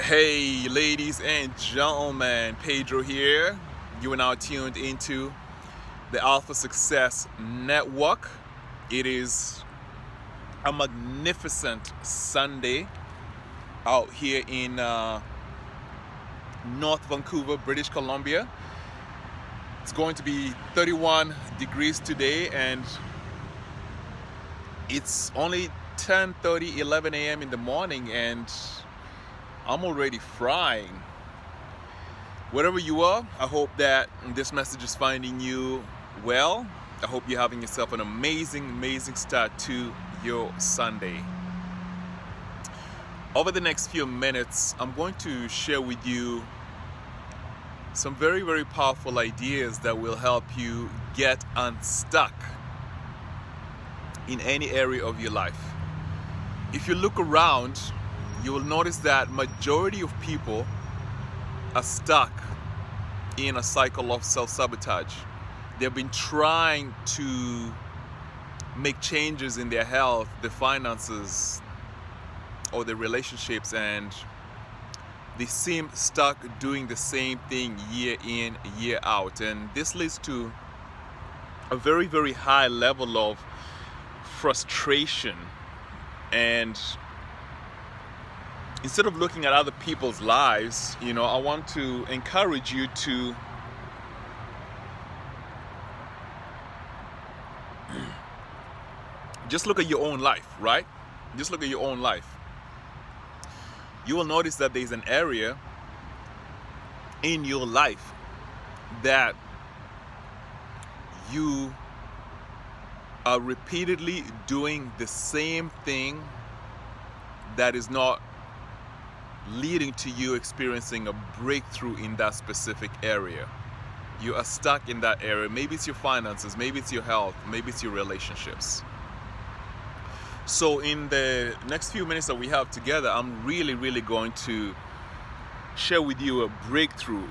Hey, ladies and gentlemen, Pedro here. You are now tuned into the Alpha Success Network. It is a magnificent Sunday out here in North Vancouver, British Columbia. It's going to be 31 degrees today, and it's only 10:30, 11 a.m. in the morning, and I'm already frying. Wherever you are, I hope that this message is finding you well. I hope you're having yourself an amazing start to your Sunday. Over the next few minutes, I'm going to share with you some very powerful ideas that will help you get unstuck in any area of your life. If you look around, you will notice that majority of people are stuck in a cycle of self-sabotage. They've been trying to make changes in their health, their finances, or their relationships, and they seem stuck doing the same thing year in, year out. And this leads to a very high level of frustration. And instead of looking at other people's lives, I want to encourage you to just look at your own life, right? Just look at your own life. You will notice that there's an area in your life that you are repeatedly doing the same thing that is not leading to you experiencing a breakthrough in that specific area. You are stuck in that area. Maybe it's your finances, maybe it's your health, maybe it's your relationships. So in the next few minutes that we have together, I'm really going to share with you a breakthrough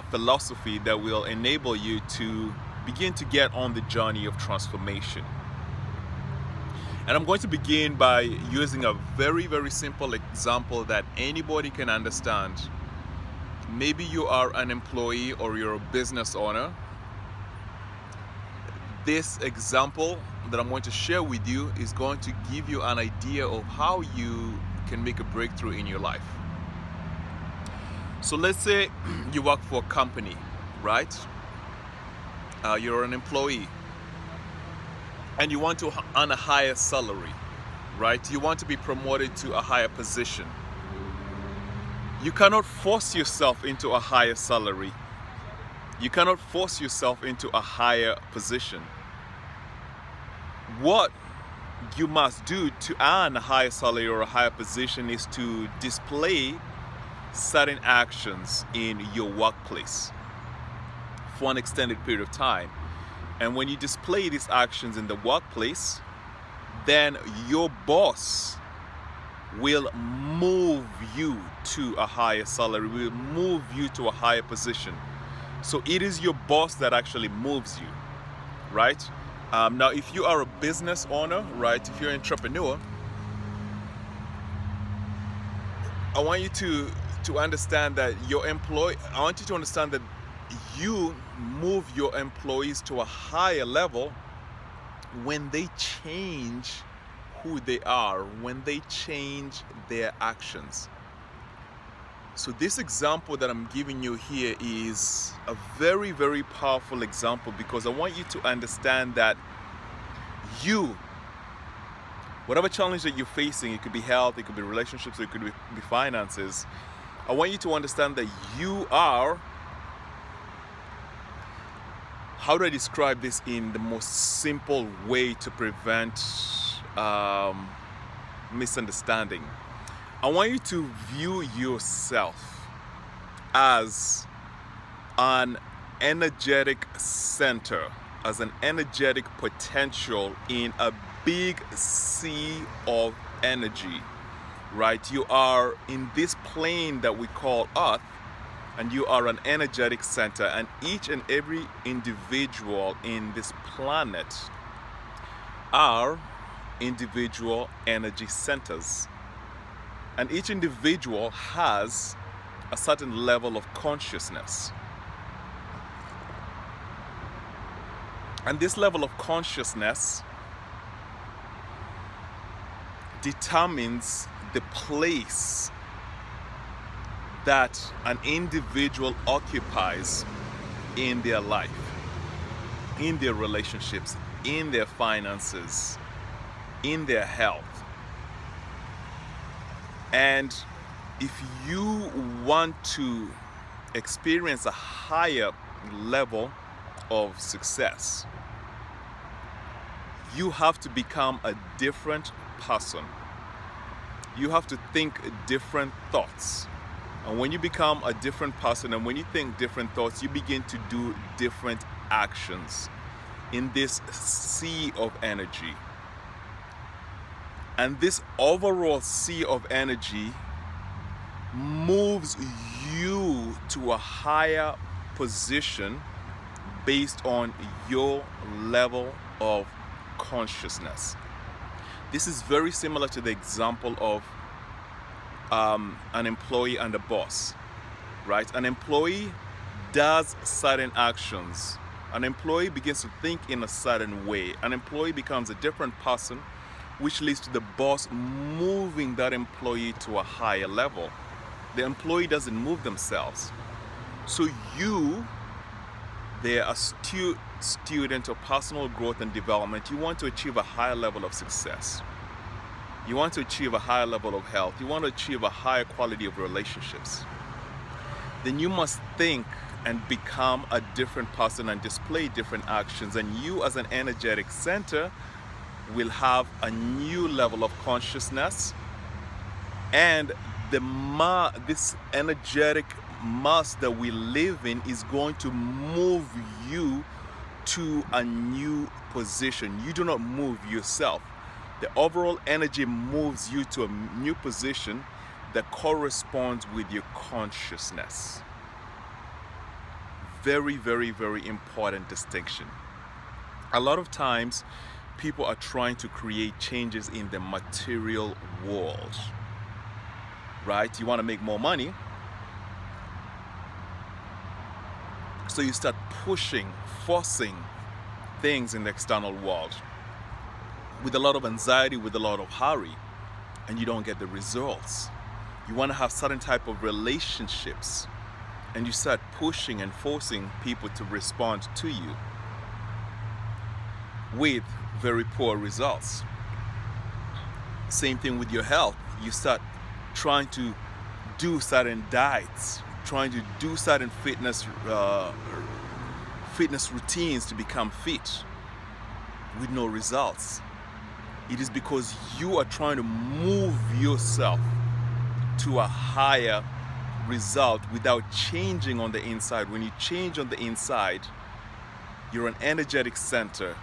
philosophy that will enable you to begin to get on the journey of transformation. And I'm going to begin by using a very simple example that anybody can understand. Maybe you are an employee or you're a business owner. This example that I'm going to share with you is going to give you an idea of how you can make a breakthrough in your life. So let's say you work for a company, right? You're an employee. And you want to earn a higher salary, right? You want to be promoted to a higher position. You cannot force yourself into a higher salary. You cannot force yourself into a higher position. What you must do to earn a higher salary or a higher position is to display certain actions in your workplace for an extended period of time. And when you display these actions in the workplace, then your boss will move you to a higher salary, will move you to a higher position. So it is your boss that actually moves you, right? Now, if you are a business owner, right, if you're an entrepreneur, I want you to understand that I want you to understand that you move your employees to a higher level when they change who they are, when they change their actions. So this example that I'm giving you here is a very powerful example, because I want you to understand that whatever challenge that you're facing, it could be health, it could be relationships, it could be finances, I want you to understand that you are, how do I describe this in the most simple way to prevent misunderstanding? I want you to view yourself as an energetic center, as an energetic potential in a big sea of energy, right? You are in this plane that we call Earth, and you are an energetic center, and each and every individual in this planet are individual energy centers. And each individual has a certain level of consciousness. And this level of consciousness determines the place that an individual occupies in their life, in their relationships, in their finances, in their health. And if you want to experience a higher level of success, you have to become a different person. You have to think different thoughts. And when you become a different person and when you think different thoughts, you begin to do different actions in this sea of energy. And this overall sea of energy moves you to a higher position based on your level of consciousness. This is very similar to the example of an employee and a boss, right? An employee does certain actions. An employee begins to think in a certain way. An employee becomes a different person, which leads to the boss moving that employee to a higher level. The employee doesn't move themselves. So you, they're a student of personal growth and development. You want to achieve a higher level of success. You want to achieve a higher level of health. You want to achieve a higher quality of relationships. Then you must think and become a different person and display different actions. And you as an energetic center will have a new level of consciousness. And this energetic mass that we live in is going to move you to a new position. You do not move yourself. The overall energy moves you to a new position that corresponds with your consciousness. Very, very, very important distinction. A lot of times, people are trying to create changes in the material world, right? You want to make more money, so you start pushing, forcing things in the external world with a lot of anxiety, with a lot of hurry, and you don't get the results. You want to have certain type of relationships, and you start pushing and forcing people to respond to you with very poor results. Same thing with your health. You start trying to do certain diets, trying to do certain fitness routines to become fit with no results. It is because you are trying to move yourself to a higher result without changing on the inside. When you change on the inside, you're an energetic center.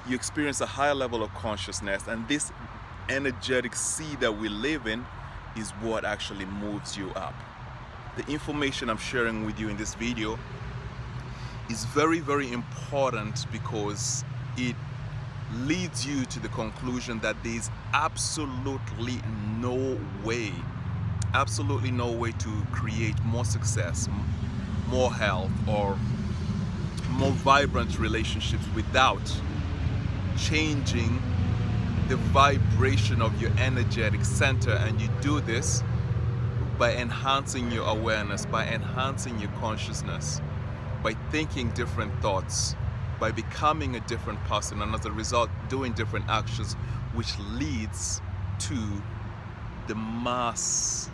You experience a higher level of consciousness, and this energetic sea that we live in is what actually moves you up. The information I'm sharing with you in this video is very, very important because it leads you to the conclusion that there's absolutely no way to create more success, more health, or more vibrant relationships without changing the vibration of your energetic center. And you do this by enhancing your awareness, by enhancing your consciousness, by thinking different thoughts, by becoming a different person, and as a result doing different actions, which leads to the mass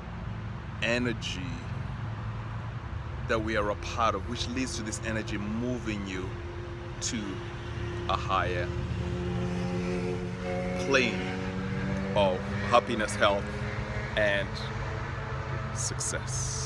energy that we are a part of, which leads to this energy moving you to a higher plane of happiness, health, and success.